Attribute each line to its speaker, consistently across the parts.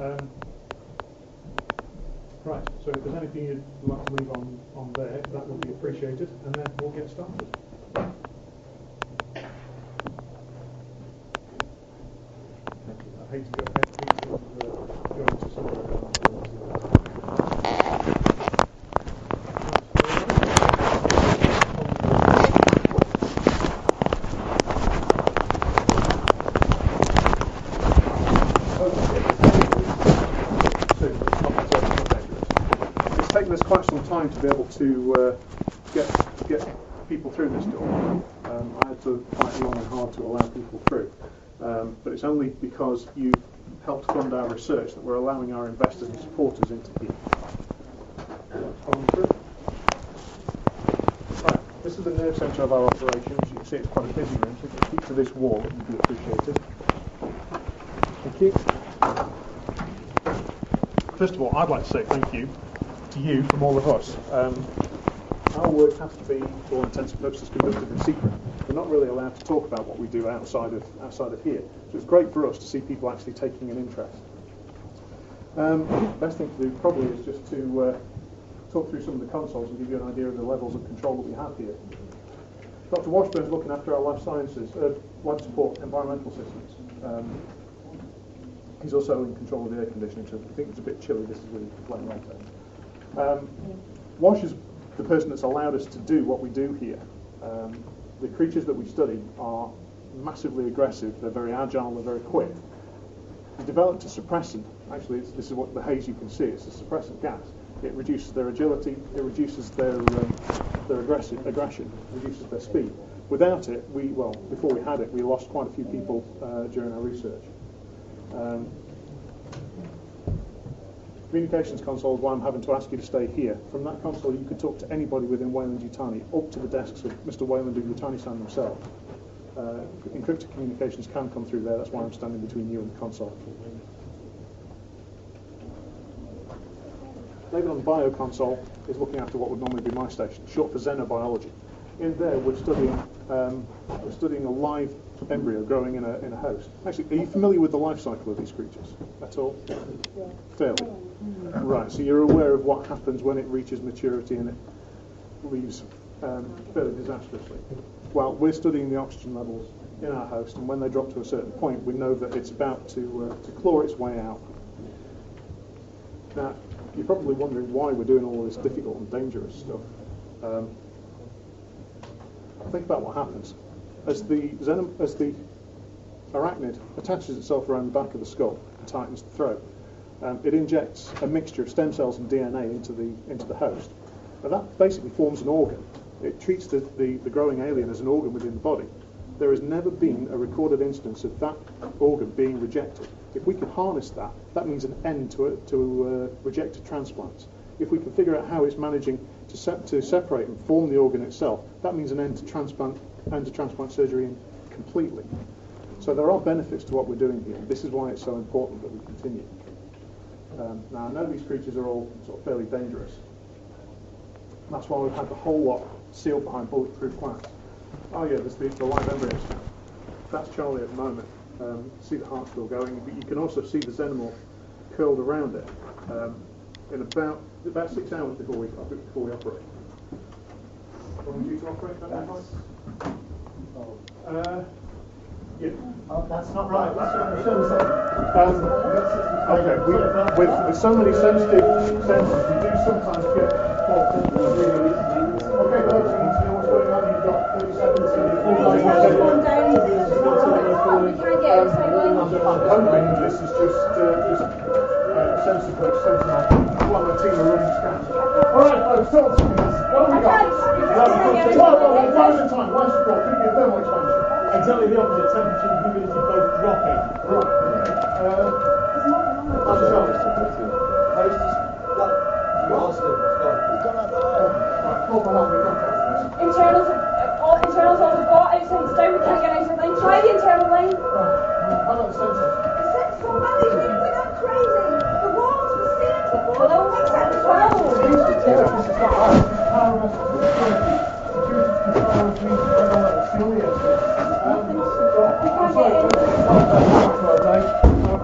Speaker 1: Right, so if there's anything you'd like to leave on there, that would be appreciated, and then we'll get started. I hate to go into some of the quite some time to be able to get people through this door. I had to fight long and hard to allow people through, but it's only because you helped fund our research that we're allowing our investors and supporters into here. Right, this is the nerve centre of our operations. You can see it's quite a busy room, so if you can keep to this wall, it would be appreciated. Thank you. First of all, I'd like to say thank you to you from all of us. Our work has to be, for all intents and purposes, conducted in secret. We're not really allowed to talk about what we do outside of here. So it's great for us to see people actually taking an interest. The best thing to do probably is just to talk through some of the consoles and give you an idea of the levels of control that we have here. Dr. Washburn's looking after our life sciences, life support environmental systems. He's also in control of the air conditioning, so if you think it's a bit chilly, this is really playing right there. Wash is the person that's allowed us to do what we do here. The creatures that we study are massively aggressive, they're very agile, they're very quick. We developed a suppressant. Actually, this is what the haze you can see. It's a suppressant gas. It reduces their agility, it reduces their aggression, reduces their speed. Without it, before we had it, we lost quite a few people during our research. Communications console is why I'm having to ask you to stay here. From that console, you could talk to anybody within WEYLAND YUTANI, up to the desks of Mr. WEYLAND and Yutani-san themselves. Encrypted communications can come through there. That's why I'm standing between you and the console. David on the bio console is looking after what would normally be my station, short for xenobiology. In there, we're studying a live embryo growing in a host. Actually, are you familiar with the life cycle of these creatures at all? Yeah. Fairly. Right. So you're aware of what happens when it reaches maturity and it leaves fairly disastrously. Well, we're studying the oxygen levels in our host, and when they drop to a certain point, we know that it's about to claw its way out. Now, you're probably wondering why we're doing all this difficult and dangerous stuff. Think about what happens. As the arachnid attaches itself around the back of the skull and tightens the throat, it injects a mixture of stem cells and DNA into the host. Now that basically forms an organ. It treats the growing alien as an organ within the body. There has never been a recorded instance of that organ being rejected. If we can harness that, that means an end to rejected transplants. If we can figure out how it's managing to separate and form the organ itself, that means an end to transplant surgery completely. So there are benefits to what we're doing here. This is why it's so important that we continue. Now I know these creatures are all sort of fairly dangerous. That's why we've had the whole lot sealed behind bulletproof glass. Oh yeah, there's the live embryo scan. That's Charlie at the moment. See the heart still going, but you can also see the xenomorph curled around it. In about 6 hours before we operate. When we due to operate that device? Yeah.
Speaker 2: Oh, that's not right.
Speaker 1: Okay. With so many sensitive sensors, we do sometimes get fault really easily. Okay, folks, you need to know what's going on. You've got 30 seconds. I'm hoping this is just sensor push, sensor knob, while the team are running scans. Alright, folks, talk to me. What have we got? One at a time. Life support, give me a thermal expansion.
Speaker 2: Exactly the opposite. Temperature and humidity both dropping.
Speaker 1: Right. How's the service?
Speaker 3: Internals also got outside's down, we can't get outside line. Try the internal line.
Speaker 1: Right. How about the sensors?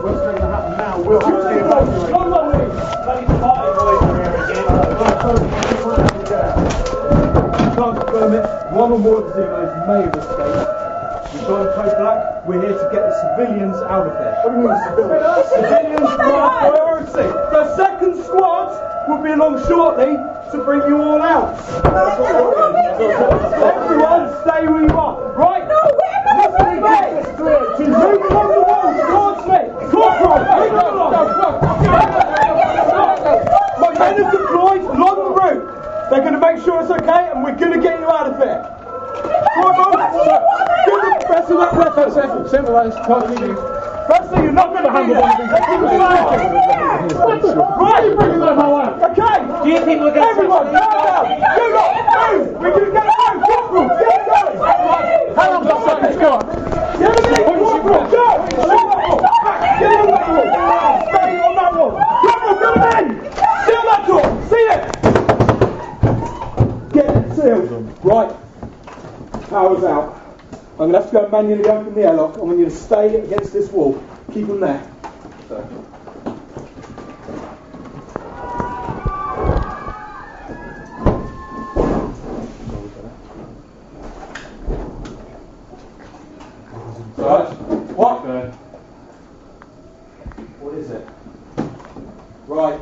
Speaker 1: What's going to happen now? We'll have to
Speaker 4: may have escaped. We've got them code black. We're here to get the civilians out of there.
Speaker 1: What do you mean civilians?
Speaker 4: Civilians are our priority. The second squad will be along shortly to bring you all out. Everyone, stay where you are. Right?
Speaker 3: No, where am I going?
Speaker 4: Move along the wall towards me. Corporal, move along. My men are deployed along the route. They're going to make sure it's okay, and we're going to get you out of here. Corporal, give the rest of that weapon. Simple as talking. Firstly, you're not going to handle one of these. Right, you're bringing them all out. Okay.
Speaker 2: Do you think we're going to...
Speaker 4: Everyone, calm down. Do not move. We're going to get out. Corporal, get going. How long got seconds? Go on. Get in there, Corporal. Go. Get on that wall. Stay on that wall. Corporal, get him in. Seal that door. See it. Get it sealed. Right. Power's out. I'm going to have to go manually open the airlock. I want you to stay against this wall. Keep them there. Sarge, what? What is it? Right.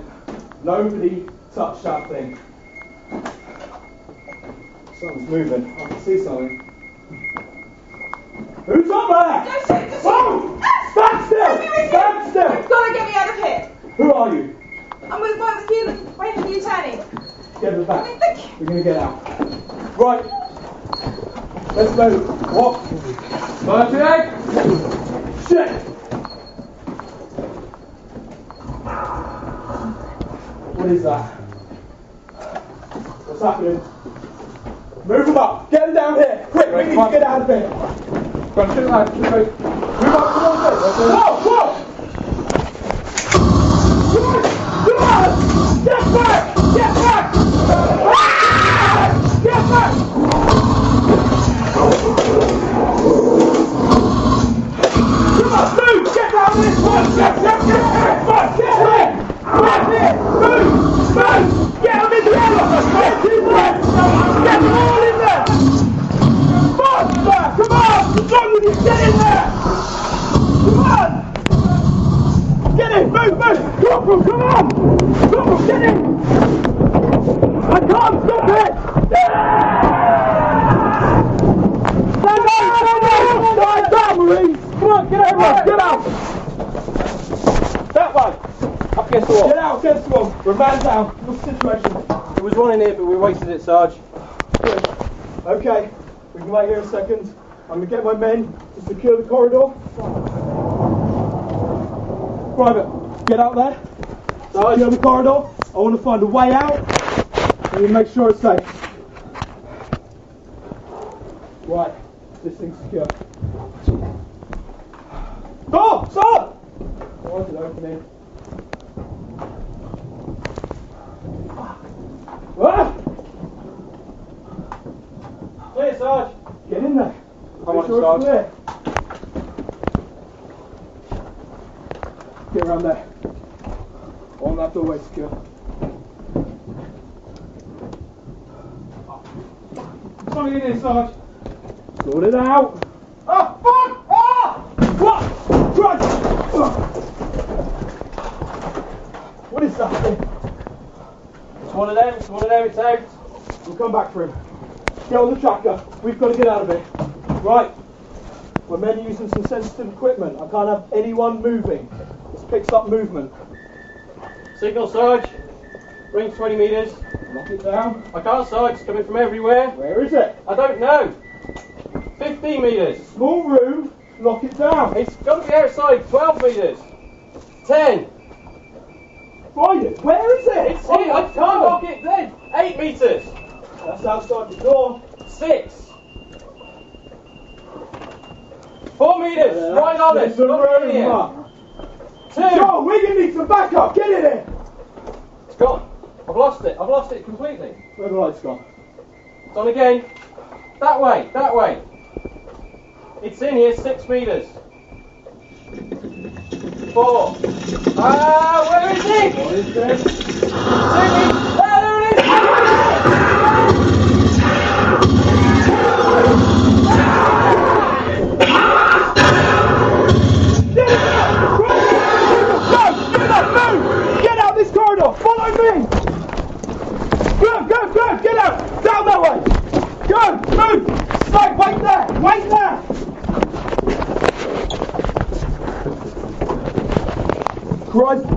Speaker 4: Nobody touch that thing. Something's moving. I can see something. Who's up there? Whoa! Stand still! Stand still!
Speaker 3: You've got to get me out of here.
Speaker 4: Who are you?
Speaker 3: I'm with WEYLAND YUTANI.
Speaker 4: Get her back. We're going to get out. Right. Let's go. What? 38. Shit! What is that? What's happening? Move them up. Get them down here. Quick, we need to get out of here. Go on, move up, come on, whoa! Come on! Get back! Get back! Get back! Come on, move! Get out of this one! Get here! Move! Get them in the air! Get them all in there! Monster! Come on! What's wrong with you? Get in there! Come on! Get in! Move! Corporal, come on! Corporal, get in! I can't stop it! Stand down, Marines! Come on, get out! Get out! That way! Up against the wall. Get out against the wall. We're man down. What's the situation?
Speaker 2: There was one in here, but we wasted it, Sarge.
Speaker 4: Good. Okay. We can wait here a second. I'm going to get my men to secure the corridor. Private, get out there. Secure the corridor. I want to find a way out. And we make sure it's safe. Right, this thing's secure. Stop! Stop! Why is it opening? Ah!
Speaker 2: Clear, Sarge.
Speaker 4: Get in there.
Speaker 2: Come on,
Speaker 4: Make sure
Speaker 2: Sarge.
Speaker 4: it's clear. Get around there. I want that doorway secure. Something in here, Sarge. Sort it out. Oh, fuck! Ah! What? Christ! What is that thing?
Speaker 2: It's one of them, it's out.
Speaker 4: We'll come back for him. Get on the tracker. We've got to get out of it. Right. My men are using some sensitive equipment. I can't have anyone moving. This picks up movement.
Speaker 2: Signal, Sarge. Range 20 metres.
Speaker 4: Lock it down.
Speaker 2: I can't, Sarge. It's coming from everywhere.
Speaker 4: Where is it?
Speaker 2: I don't know. 15 metres.
Speaker 4: Small room. Lock it down.
Speaker 2: It's got to be outside. 12 metres. 10.
Speaker 4: Find it. Where is it?
Speaker 2: It's here. I can't lock it then. 8 metres.
Speaker 4: That's outside the door.
Speaker 2: 6. 4 metres. Right on it.
Speaker 4: There's the
Speaker 2: Got to be in here.
Speaker 4: room.
Speaker 2: 2.
Speaker 4: Joe, we're going to need some backup. Get in here.
Speaker 2: It's gone. I've lost it. I've lost it completely.
Speaker 4: Where the light's gone?
Speaker 2: It's on again. That way. That way. It's in here. 6 metres. 4. Where is it?
Speaker 4: What is this?
Speaker 2: 2 metres. There it is.
Speaker 4: Christ,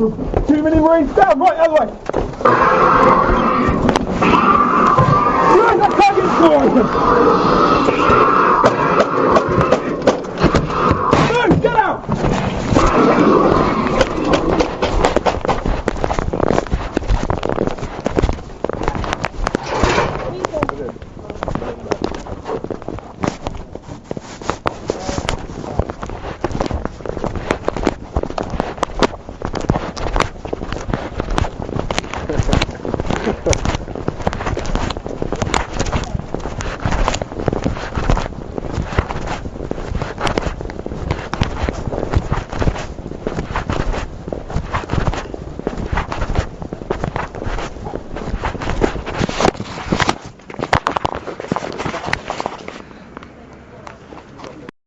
Speaker 4: too many Marines down, right, the other way. Right, I can't get the door open.